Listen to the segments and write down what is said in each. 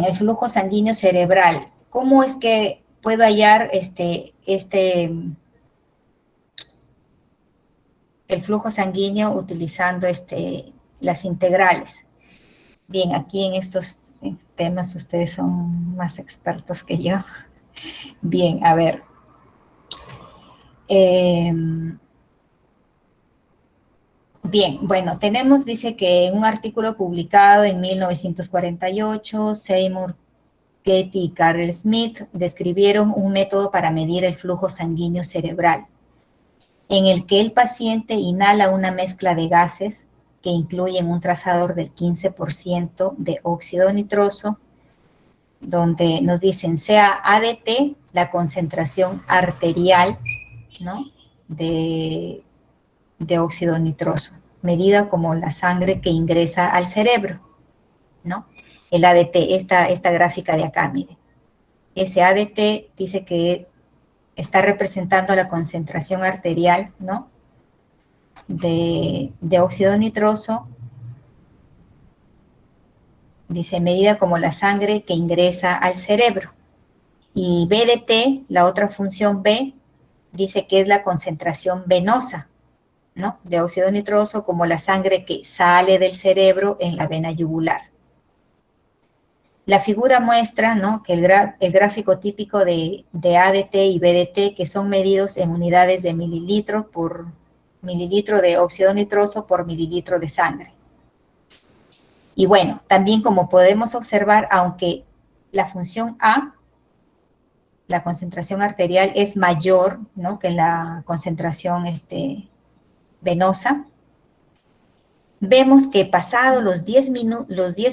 el flujo sanguíneo cerebral. ¿Cómo es que puedo hallar el flujo sanguíneo utilizando las integrales? Bien, aquí en estos temas ustedes son más expertos que yo. Bien, a ver. Bien, bueno, dice que en un artículo publicado en 1948, Seymour, Getty y Carl Smith describieron un método para medir el flujo sanguíneo cerebral, en el que el paciente inhala una mezcla de gases que incluyen un trazador del 15% de óxido nitroso, donde nos dicen sea ADT, la concentración arterial, ¿no?, de óxido nitroso, medida como la sangre que ingresa al cerebro, ¿no? El ADT, esta gráfica de acá, mire. Ese ADT dice que está representando la concentración arterial, ¿no?, de óxido nitroso, dice medida como la sangre que ingresa al cerebro. Y BDT, la otra función B, dice que es la concentración venosa, ¿no?, de óxido nitroso, como la sangre que sale del cerebro en la vena yugular. La figura muestra, ¿no?, que el gráfico típico de ADT y BDT, que son medidos en unidades de mililitro de óxido nitroso por mililitro de sangre. Y bueno, también como podemos observar, aunque la función A, la concentración arterial, es mayor, ¿no?, que la concentración venosa, vemos que pasado los 10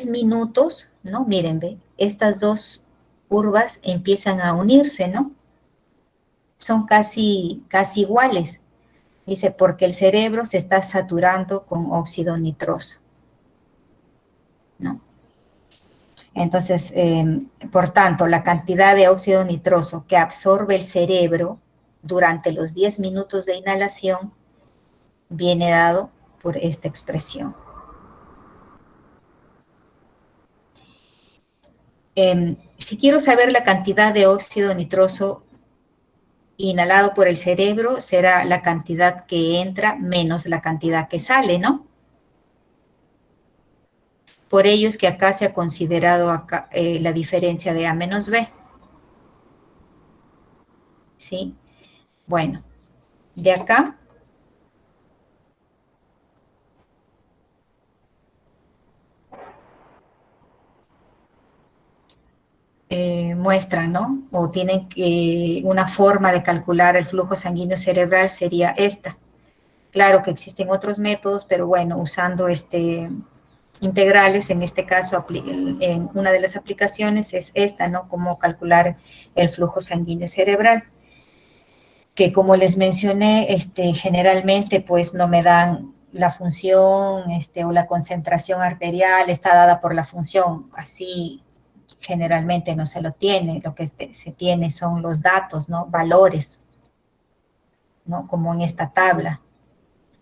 minutos, ¿no?, miren, ve, estas dos curvas empiezan a unirse, ¿no? Son casi iguales. Dice, porque el cerebro se está saturando con óxido nitroso, ¿no? Entonces, por tanto, la cantidad de óxido nitroso que absorbe el cerebro durante los 10 minutos de inhalación viene dado por esta expresión. Si quiero saber la cantidad de óxido nitroso inhalado por el cerebro, será la cantidad que entra menos la cantidad que sale, ¿no? Por ello es que acá se ha considerado la diferencia de A menos B. ¿Sí? Bueno, de acá muestran, ¿no? O tienen una forma de calcular el flujo sanguíneo cerebral sería esta. Claro que existen otros métodos, pero bueno, usando integrales, en este caso, en una de las aplicaciones es esta, ¿no? Cómo calcular el flujo sanguíneo cerebral, que como les mencioné, generalmente pues no me dan la función o la concentración arterial, está dada por la función, así generalmente no se lo tiene, lo que se tiene son los datos, ¿no?, valores, ¿no?, como en esta tabla.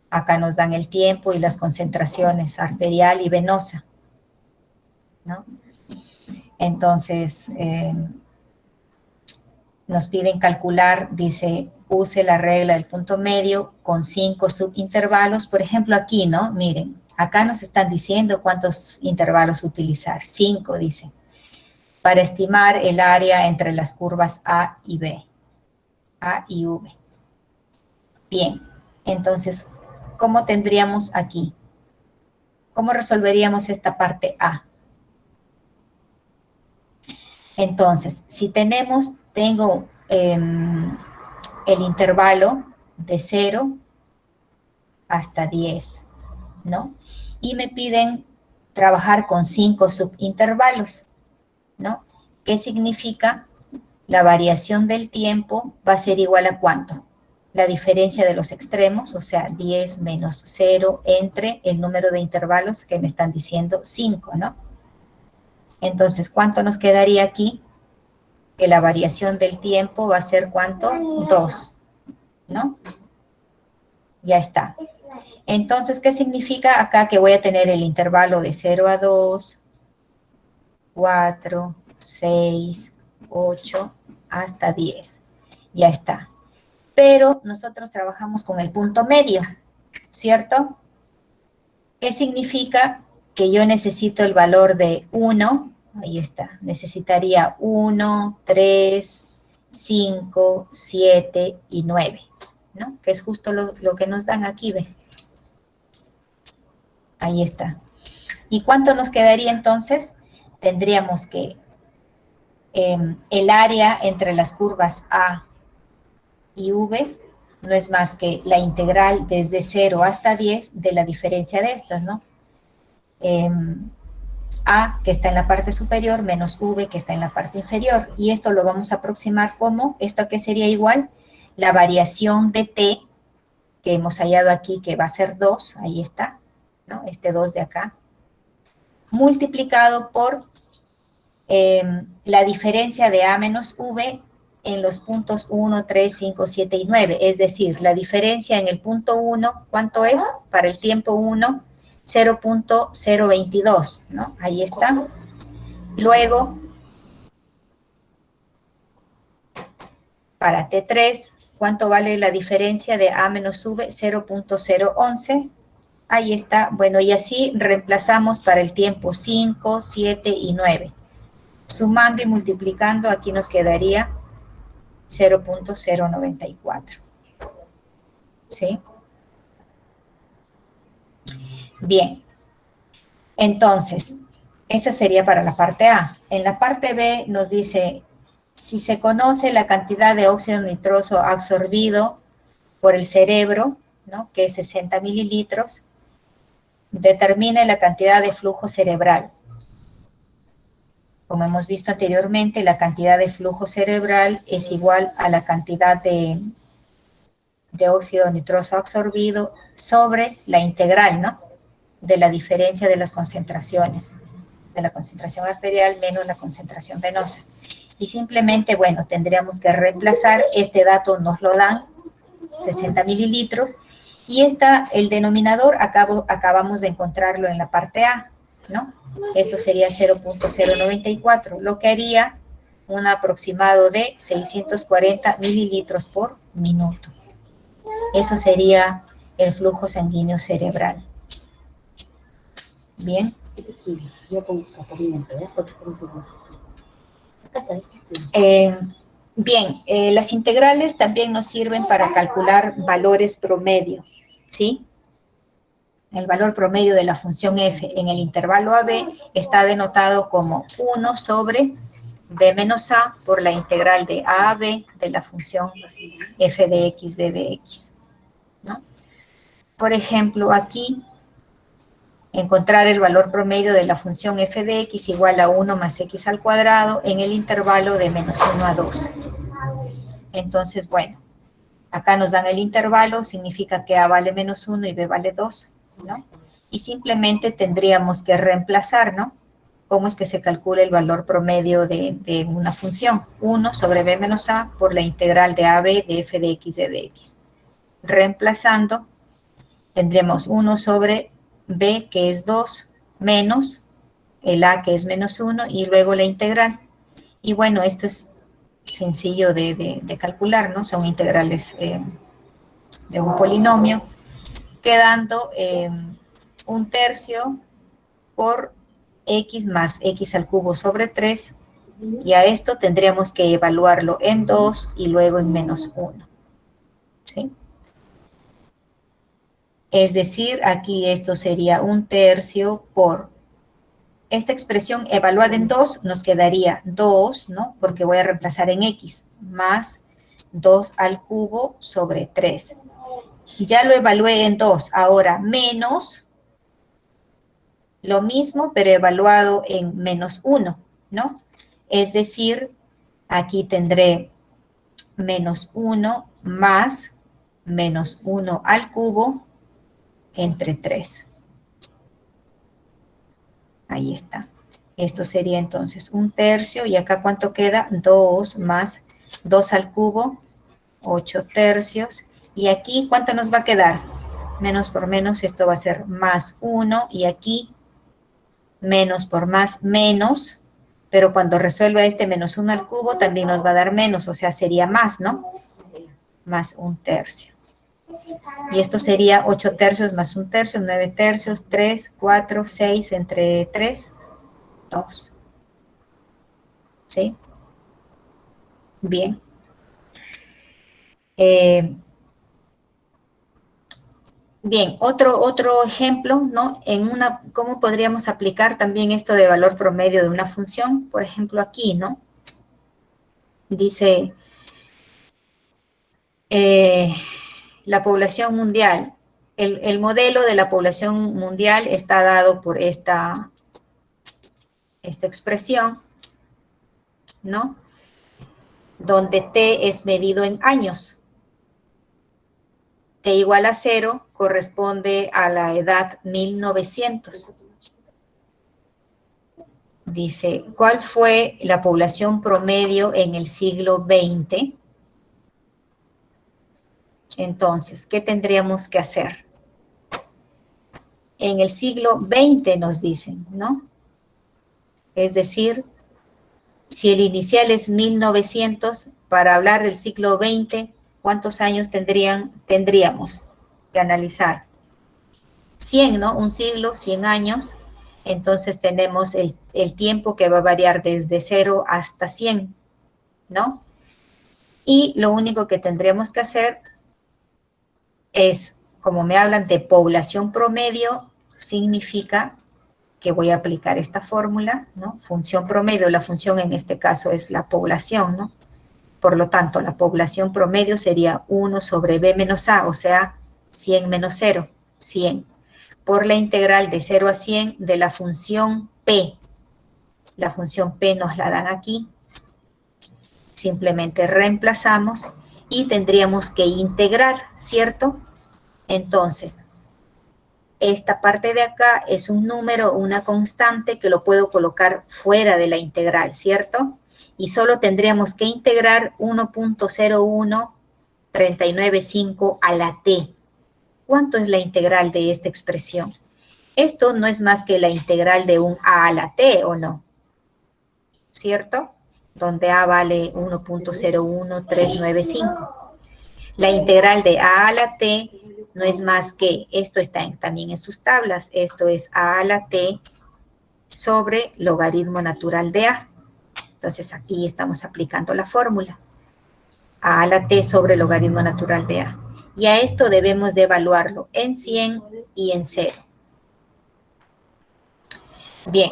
Acá nos dan el tiempo y las concentraciones arterial y venosa, ¿no? Entonces, nos piden calcular, dice, use la regla del punto medio con 5 subintervalos. Por ejemplo, aquí, ¿no? Miren, acá nos están diciendo cuántos intervalos utilizar. 5, dice, para estimar el área entre las curvas A y B, A y V. Bien, entonces, ¿cómo tendríamos aquí? ¿Cómo resolveríamos esta parte A? Entonces, si tengo el intervalo de 0 hasta 10, ¿no? Y me piden trabajar con 5 subintervalos, ¿no? ¿Qué significa? La variación del tiempo va a ser igual a ¿cuánto? La diferencia de los extremos, o sea, 10 menos 0 entre el número de intervalos que me están diciendo 5, ¿no? Entonces, ¿cuánto nos quedaría aquí? Que la variación del tiempo va a ser ¿cuánto? 2, ¿no? Ya está. Entonces, ¿qué significa acá? Que voy a tener el intervalo de 0 a 2, 4, 6, 8, hasta 10. Ya está. Pero nosotros trabajamos con el punto medio, ¿cierto? ¿Qué significa? Que yo necesito el valor de 1, ahí está, necesitaría 1, 3, 5, 7 y 9, ¿no? Que es justo lo que nos dan aquí, ¿ve? Ahí está. ¿Y cuánto nos quedaría entonces? Tendríamos que el área entre las curvas A y V no es más que la integral desde 0 hasta 10 de la diferencia de estas, ¿no? A, que está en la parte superior, menos V, que está en la parte inferior. Y esto lo vamos a aproximar como, ¿esto a qué sería igual? La variación de T, que hemos hallado aquí, que va a ser 2, ahí está, ¿no? Este 2 de acá, multiplicado por la diferencia de A menos V en los puntos 1, 3, 5, 7 y 9. Es decir, la diferencia en el punto 1, ¿cuánto es? Para el tiempo 1, 0.022, ¿no? Ahí está. Luego, para T3, ¿cuánto vale la diferencia de A menos V? 0.011. Ahí está. Bueno, y así reemplazamos para el tiempo 5, 7 y 9. Sumando y multiplicando, aquí nos quedaría 0.094. ¿Sí? Bien. Entonces, esa sería para la parte A. En la parte B nos dice, si se conoce la cantidad de óxido nitroso absorbido por el cerebro, ¿no? Que es 60 mililitros, determine la cantidad de flujo cerebral. Como hemos visto anteriormente, la cantidad de flujo cerebral es igual a la cantidad de óxido nitroso absorbido sobre la integral, ¿no? De la diferencia de las concentraciones, de la concentración arterial menos la concentración venosa. Y simplemente, bueno, tendríamos que reemplazar, este dato nos lo dan, 60 mililitros, y el denominador acabamos de encontrarlo en la parte A, ¿no? Esto sería 0.094, lo que haría un aproximado de 640 mililitros por minuto. Eso sería el flujo sanguíneo cerebral. Bien. Bien, las integrales también nos sirven para calcular valores promedio, ¿sí? El valor promedio de la función f en el intervalo AB está denotado como 1 sobre b menos a por la integral de a b de la función f de x de dx, ¿no? Por ejemplo, aquí, encontrar el valor promedio de la función f de x igual a 1 más x al cuadrado en el intervalo de menos 1 a 2. Entonces, bueno, acá nos dan el intervalo, significa que a vale menos 1 y b vale 2, ¿no? Y simplemente tendríamos que reemplazar, ¿no? ¿Cómo es que se calcula el valor promedio de una función? 1 sobre b menos a por la integral de ab de f de x de dx. Reemplazando, tendremos 1 sobre b, que es 2, menos el a, que es menos 1, y luego la integral. Y bueno, esto es sencillo de calcular, ¿no? Son integrales de un polinomio, quedando 1/3 por x más x al cubo sobre 3, y a esto tendríamos que evaluarlo en 2 y luego en menos 1, ¿sí? Es decir, aquí esto sería 1/3 por esta expresión evaluada en 2, nos quedaría 2, ¿no? Porque voy a reemplazar en x, más 2 al cubo sobre 3. Ya lo evalué en 2, ahora menos lo mismo, pero evaluado en menos 1, ¿no? Es decir, aquí tendré menos 1 más menos 1 al cubo entre 3. Ahí está. Esto sería entonces 1/3, y acá ¿cuánto queda? 2 más 2 al cubo, 8/3. Y aquí ¿cuánto nos va a quedar? Menos por menos, esto va a ser más 1, y aquí menos por más, menos. Pero cuando resuelva este menos 1 al cubo, también nos va a dar menos, o sea, sería más, ¿no? Más 1/3. Y esto sería 8 tercios más 1/3, 9 tercios, 3, 4, 6, entre 3, 2. ¿Sí? Bien. Bien, otro ejemplo, ¿no? ¿Cómo podríamos aplicar también esto de valor promedio de una función? Por ejemplo, aquí, ¿no? Dice, la población mundial. El modelo de la población mundial está dado por esta expresión, ¿no? Donde t es medido en años. T igual a 0 corresponde a la edad 1900. Dice, ¿cuál fue la población promedio en el siglo XX? Entonces, ¿qué tendríamos que hacer? En el siglo XX nos dicen, ¿no? Es decir, si el inicial es 1900, para hablar del siglo XX, ¿cuántos años tendríamos que analizar? 100, ¿no? Un siglo, 100 años. Entonces tenemos el tiempo que va a variar desde 0 hasta 100, ¿no? Y lo único que tendríamos que hacer es, como me hablan de población promedio, significa que voy a aplicar esta fórmula, ¿no? Función promedio, la función en este caso es la población, ¿no? Por lo tanto, la población promedio sería 1 sobre b menos a, o sea, 100 menos 0, 100, por la integral de 0 a 100 de la función p. La función p nos la dan aquí. Simplemente reemplazamos y tendríamos que integrar, ¿cierto? Entonces, esta parte de acá es un número, una constante que lo puedo colocar fuera de la integral, ¿cierto? Y solo tendríamos que integrar 1.01395 a la t. ¿Cuánto es la integral de esta expresión? Esto no es más que la integral de un a la t, ¿o no? ¿Cierto? Donde a vale 1.01395. La integral de a la t no es más que, esto está también en sus tablas, esto es a la t sobre logaritmo natural de a. Entonces aquí estamos aplicando la fórmula. A la t sobre logaritmo natural de a. Y a esto debemos de evaluarlo en 100 y en 0. Bien.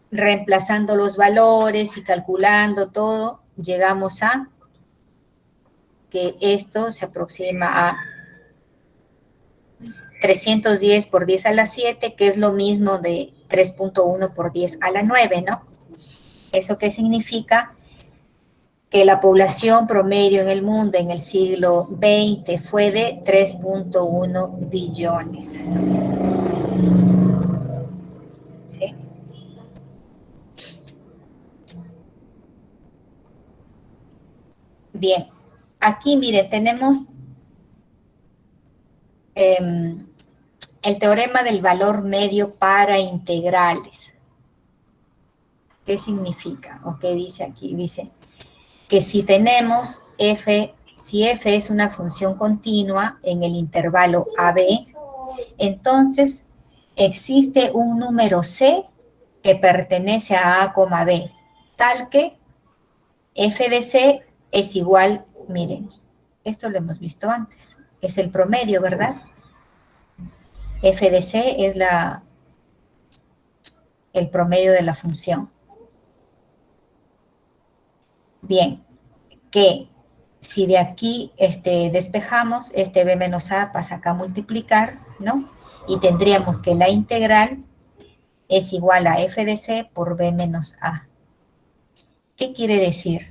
Reemplazando los valores y calculando todo, llegamos a que esto se aproxima a 310 por 10 a la 7, que es lo mismo de 3.1 por 10 a la 9, ¿no? ¿Eso qué significa? Que la población promedio en el mundo en el siglo XX fue de 3.1 billones. ¿Sí? Bien, aquí miren, tenemos el teorema del valor medio para integrales. ¿Qué significa? ¿O qué dice aquí? Dice que si tenemos si f es una función continua en el intervalo AB, entonces existe un número C que pertenece a A, B, tal que f de C es igual, miren, esto lo hemos visto antes, es el promedio, ¿verdad? F de C es el promedio de la función. Bien, que si de aquí despejamos, b menos a pasa acá a multiplicar, ¿no? Y tendríamos que la integral es igual a f de c por b menos a. ¿Qué quiere decir?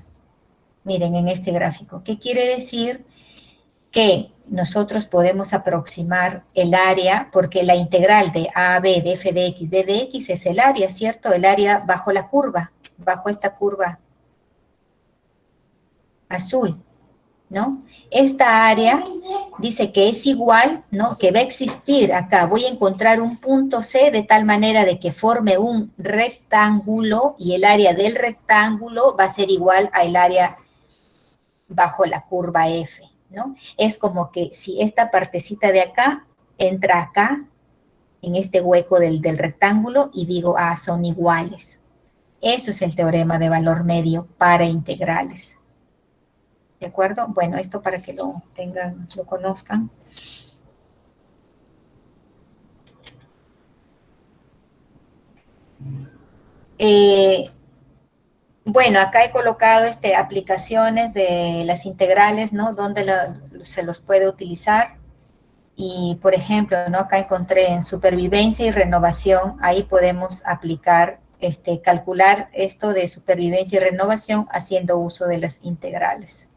Miren en este gráfico, ¿qué quiere decir? Que nosotros podemos aproximar el área, porque la integral de a a b de f de x de dx es el área, ¿cierto? El área bajo la curva, bajo esta curva azul. ¿no? Esta área dice que es igual, ¿no? Que va a existir acá. Voy a encontrar un punto C de tal manera de que forme un rectángulo y el área del rectángulo va a ser igual al área bajo la curva F, ¿no? Es como que si esta partecita de acá entra acá, en este hueco del rectángulo, y digo, ah, son iguales. Eso es el teorema de valor medio para integrales. ¿De acuerdo? Bueno, esto para que lo tengan, lo conozcan. Bueno, acá he colocado aplicaciones de las integrales, ¿no? Donde se los puede utilizar. Y, por ejemplo, ¿no? Acá encontré en supervivencia y renovación, ahí podemos aplicar, calcular esto de supervivencia y renovación haciendo uso de las integrales,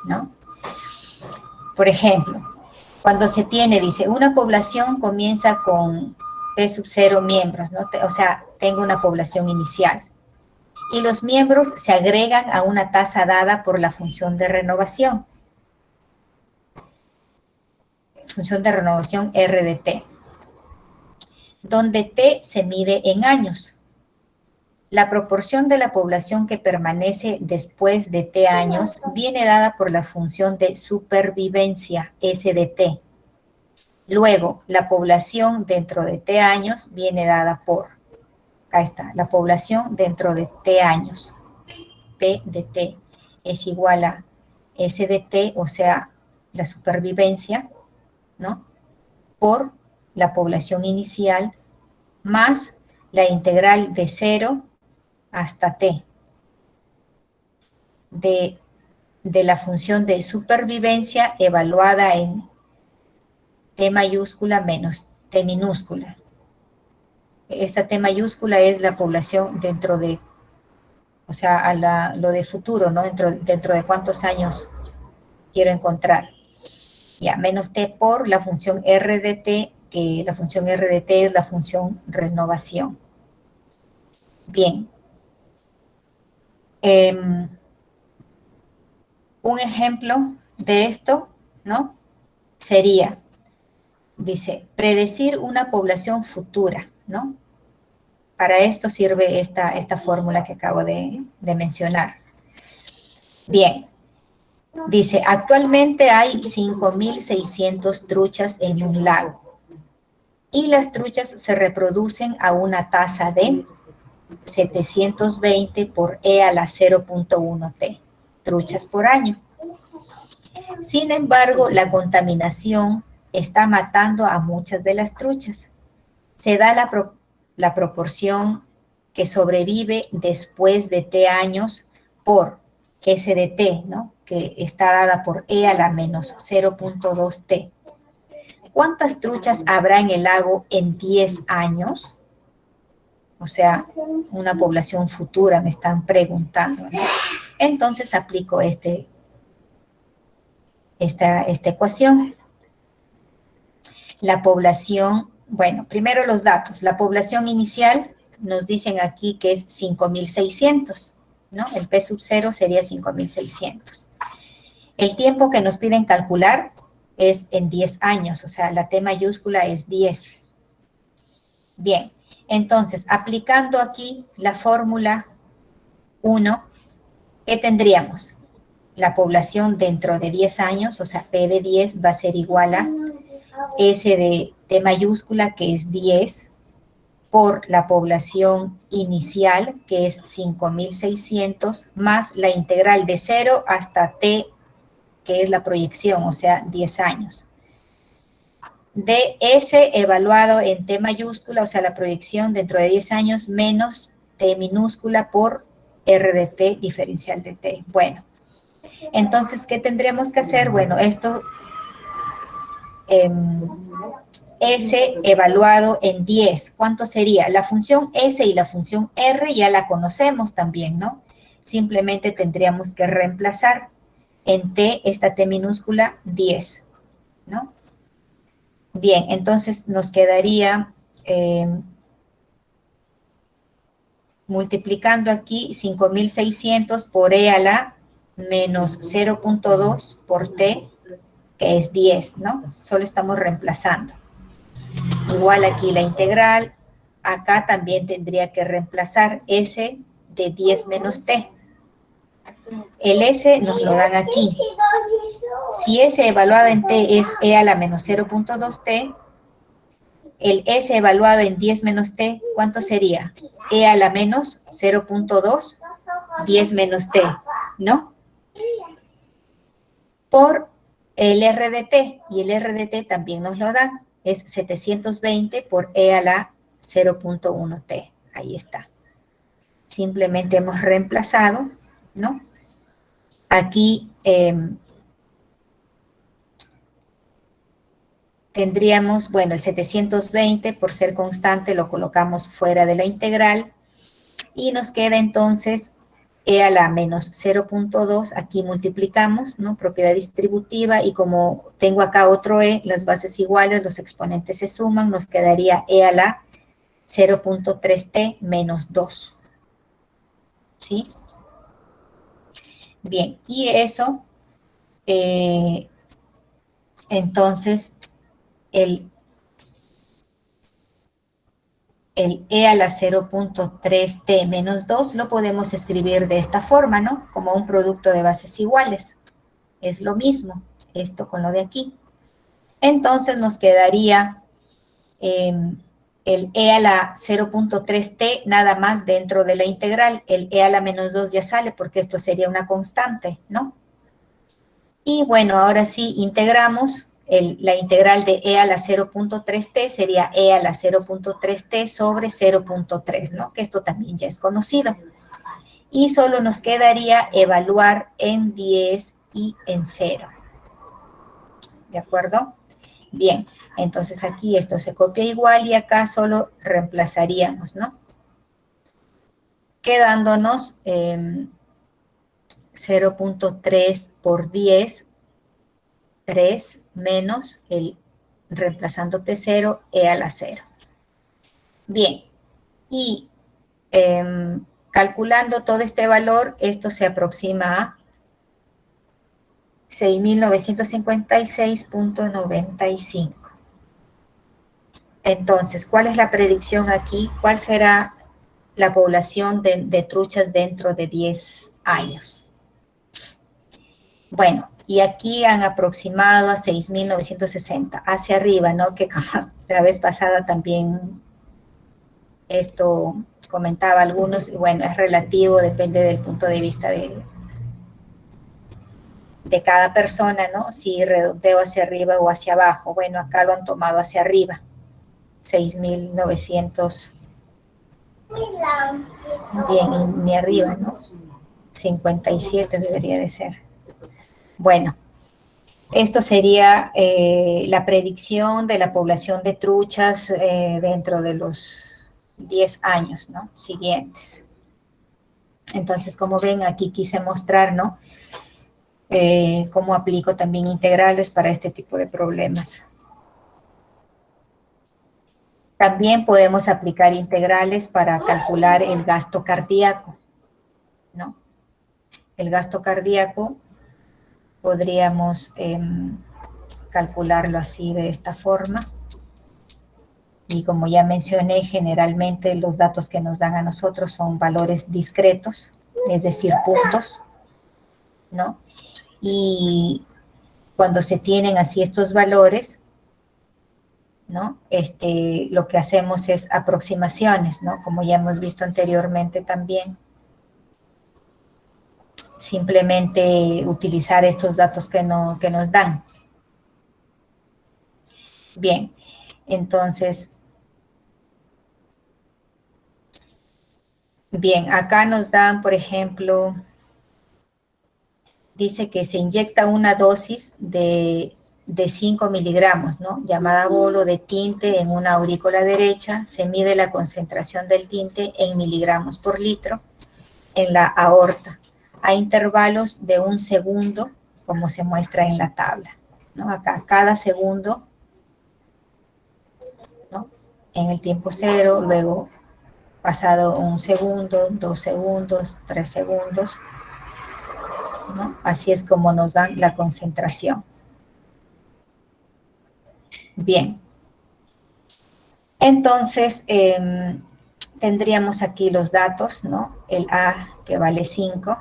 ¿no? Por ejemplo, cuando se tiene, dice, una población comienza con P sub 0 miembros, ¿no? O sea, tengo una población inicial. Y los miembros se agregan a una tasa dada por la función de renovación. Función de renovación R de T. Donde T se mide en años. La proporción de la población que permanece después de T años viene dada por la función de supervivencia, S de T. Luego, la población dentro de T años viene dada por, acá está, la población dentro de T años, P de T, es igual a S de T, o sea, la supervivencia, ¿no? Por la población inicial más la integral de 0 hasta T de la función de supervivencia evaluada en T mayúscula menos T minúscula. Esta T mayúscula es la población dentro de, o sea, lo de futuro, ¿no? Dentro de cuántos años quiero encontrar. Ya, menos T por la función R de T, que la función R de T es la función renovación. Bien. Un ejemplo de esto, ¿no? Sería, dice, predecir una población futura, ¿no? Para esto sirve esta fórmula que acabo de mencionar. Bien, dice, actualmente hay 5.600 truchas en un lago y las truchas se reproducen a una tasa de 720 por E a la 0.1 T, truchas por año. Sin embargo, la contaminación está matando a muchas de las truchas. Se da la proporción que sobrevive después de T años por S de T, ¿no? Que está dada por E a la menos 0.2 T. ¿Cuántas truchas habrá en el lago en 10 años? O sea, una población futura, me están preguntando, ¿no? Entonces aplico esta ecuación. La población, bueno, primero los datos. La población inicial nos dicen aquí que es 5.600, ¿no? El P sub 0 sería 5.600. El tiempo que nos piden calcular es en 10 años, o sea, la T mayúscula es 10. Bien, entonces, aplicando aquí la fórmula 1, ¿qué tendríamos? La población dentro de 10 años, o sea, P de 10 va a ser igual a S de T mayúscula, que es 10, por la población inicial, que es 5.600, más la integral de 0 hasta T, que es la proyección, o sea, 10 años. De S evaluado en T mayúscula, o sea, la proyección dentro de 10 años, menos T minúscula por R de T diferencial de T. Bueno, entonces, ¿qué tendríamos que hacer? Bueno, esto S evaluado en 10, ¿cuánto sería? La función S y la función R ya la conocemos también, ¿no? Simplemente tendríamos que reemplazar en T, esta T minúscula, 10, ¿no? Bien, entonces nos quedaría multiplicando aquí 5.600 por E a la menos 0.2 por t, que es 10, ¿no? Solo estamos reemplazando. Igual aquí la integral, acá también tendría que reemplazar s de 10 menos t. El s nos lo dan aquí. Si s evaluado en t es e a la menos 0.2t, el s evaluado en 10 menos t, ¿cuánto sería? E a la menos 0.2, 10 menos t, ¿no? Por el r de t, y el r de t también nos lo dan, es 720 por e a la 0.1t, ahí está. Simplemente hemos reemplazado, ¿no? Aquí tendríamos, bueno, el 720 por ser constante lo colocamos fuera de la integral y nos queda entonces e a la menos 0.2, aquí multiplicamos, ¿no? Propiedad distributiva, y como tengo acá otro e, las bases iguales, los exponentes se suman, nos quedaría e a la 0.3t menos 2, ¿sí? Bien, y eso, entonces, el e a la 0.3t menos 2 lo podemos escribir de esta forma, ¿no? Como un producto de bases iguales. Es lo mismo, esto con lo de aquí. Entonces nos quedaría el e a la 0.3t nada más dentro de la integral. El e a la menos 2 ya sale porque esto sería una constante, ¿no? Y bueno, ahora sí integramos. La integral de e a la 0.3t sería e a la 0.3t sobre 0.3, ¿no? Que esto también ya es conocido. Y solo nos quedaría evaluar en 10 y en 0. ¿De acuerdo? Bien, entonces aquí esto se copia igual y acá solo reemplazaríamos, ¿no? Quedándonos 0.3 por 10, 3 menos el reemplazando T0, E a la 0. Bien, y calculando todo este valor, esto se aproxima a 6.956.95. Entonces, ¿cuál es la predicción aquí? ¿Cuál será la población de truchas dentro de 10 años? Bueno, y aquí han aproximado a 6.960, hacia arriba, ¿no? Que como la vez pasada también esto comentaba algunos, y bueno, es relativo, depende del punto de vista de cada persona, ¿no? Si redondeo hacia arriba o hacia abajo. Bueno, acá lo han tomado hacia arriba, 6.900. Bien, ni arriba, ¿no? 57 debería de ser. Bueno, esto sería la predicción de la población de truchas dentro de los 10 años, ¿no? Siguientes. Entonces, como ven, aquí quise mostrar, ¿no? Cómo aplico también integrales para este tipo de problemas. También podemos aplicar integrales para calcular el gasto cardíaco, ¿no? El gasto cardíaco podríamos calcularlo así de esta forma. Y como ya mencioné, generalmente los datos que nos dan a nosotros son valores discretos, es decir, puntos, ¿no? Y cuando se tienen así estos valores, ¿no? Lo que hacemos es aproximaciones, ¿no? Como ya hemos visto anteriormente también. Simplemente utilizar estos datos que nos dan. Bien, entonces, bien, acá nos dan, por ejemplo, dice que se inyecta una dosis de 5 miligramos, ¿no? Llamada bolo de tinte en una aurícula derecha. Se mide la concentración del tinte en miligramos por litro en la aorta, a intervalos de 1 segundo, como se muestra en la tabla, ¿no? Acá, cada segundo, ¿no? En el tiempo cero, luego pasado 1 segundo, 2 segundos, 3 segundos, ¿no? Así es como nos dan la concentración. Bien. Entonces, tendríamos aquí los datos, ¿no? El A que vale 5,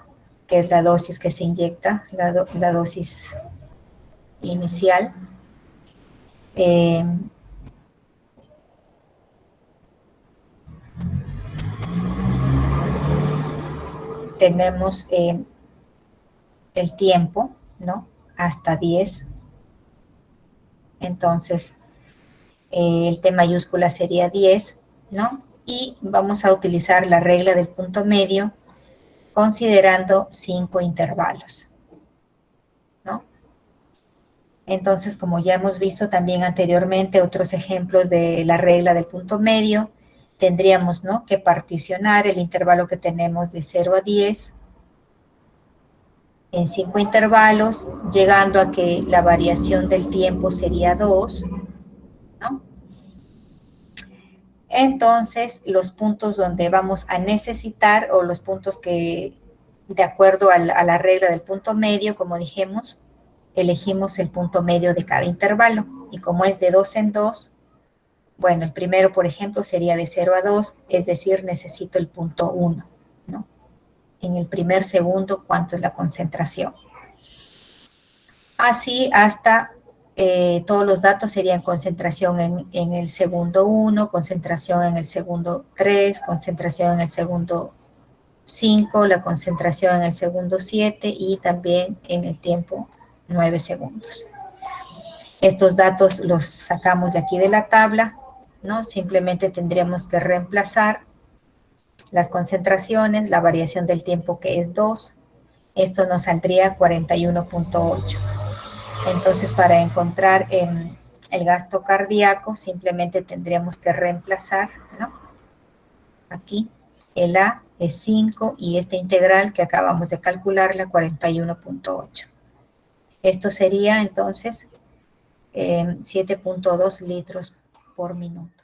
que es la dosis que se inyecta, la dosis inicial. Tenemos el tiempo, ¿no? Hasta 10. Entonces, el T mayúscula sería 10, ¿no? Y vamos a utilizar la regla del punto medio considerando 5 intervalos, ¿no? Entonces, como ya hemos visto también anteriormente otros ejemplos de la regla del punto medio, tendríamos, ¿no?, que particionar el intervalo que tenemos de 0 a 10 en 5 intervalos, llegando a que la variación del tiempo sería 2, ¿no? Entonces, los puntos donde vamos a necesitar, o los puntos que, de acuerdo a la regla del punto medio, como dijimos, elegimos el punto medio de cada intervalo. Y como es de 2 en 2, bueno, el primero, por ejemplo, sería de 0 a 2, es decir, necesito el punto 1, ¿no? En el primer segundo, ¿cuánto es la concentración? Así hasta todos los datos serían concentración en el segundo 1, concentración en el segundo 3, concentración en el segundo 5, la concentración en el segundo 7 y también en el tiempo 9 segundos. Estos datos los sacamos de aquí de la tabla, ¿no? Simplemente tendríamos que reemplazar las concentraciones, la variación del tiempo que es 2, esto nos saldría 41.8. Entonces, para encontrar el gasto cardíaco, simplemente tendríamos que reemplazar, ¿no? Aquí, el A es 5 y esta integral que acabamos de calcularla, 41.8. Esto sería, entonces, 7.2 litros por minuto.